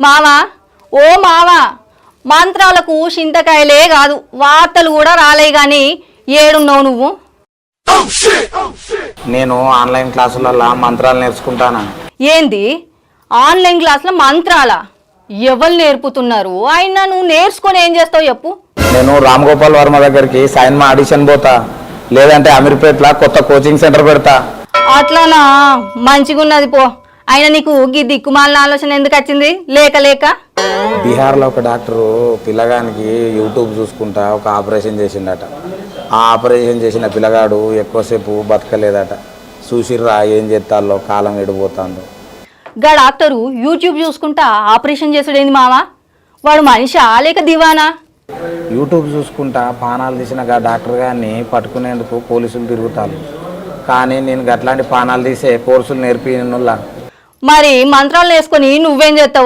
మావా ఓ మావా మంత్రాలకు చింతకాయలే కాదు వార్తలు కూడా రాలే గాని ఏడున్నావు నువ్వు? నేను ఆన్లైన్ క్లాసులలో మంత్రాలు నేర్చుకుంటాను. ఏంది ఆన్లైన్ క్లాసులో మంత్రాలా? ఎవరు నేర్పుతున్నారు? అయినా నువ్వు నేర్చుకొని ఏం చేస్తావు చెప్పు? నేను రామ్ గోపాల్ వర్మ దగ్గరికి సైన్మా ఆడిషన్ పోతా, లేదంటే అమీర్పేట్ల కొత్త కోచింగ్ సెంటర్ పెడతా. అట్లానా? మంచిగున్నది పో. అయినా నీకు గీ దిక్కుమాలిన ఆలోచన ఎందుకు వచ్చింది? లేక లేక బీహార్లో ఒక డాక్టరు పిల్లగానికి యూట్యూబ్ చూసుకుంటా ఒక ఆపరేషన్ చేసిండట. ఆ ఆపరేషన్ చేసిన పిల్లగాడు ఎక్కువసేపు బతకలేదట. చూసిర్రా ఏం చేస్తాలో, కాలం ఎడిపోతాందో. గా డాక్టరు యూట్యూబ్ చూసుకుంటా ఆపరేషన్ చేసుడేంది మావా? వాడు మనిషా లేక దివానా? యూట్యూబ్ చూసుకుంటా పానాలు తీసిన డాక్టర్ గారిని పట్టుకునేందుకు పోలీసులు తిరుగుతారు. కానీ నేను గట్లాంటి పానాలు తీసే కోర్సులు నేర్పినుల్లా. మరి మంత్రాలు వేసుకొని నువ్వేం చేస్తావు?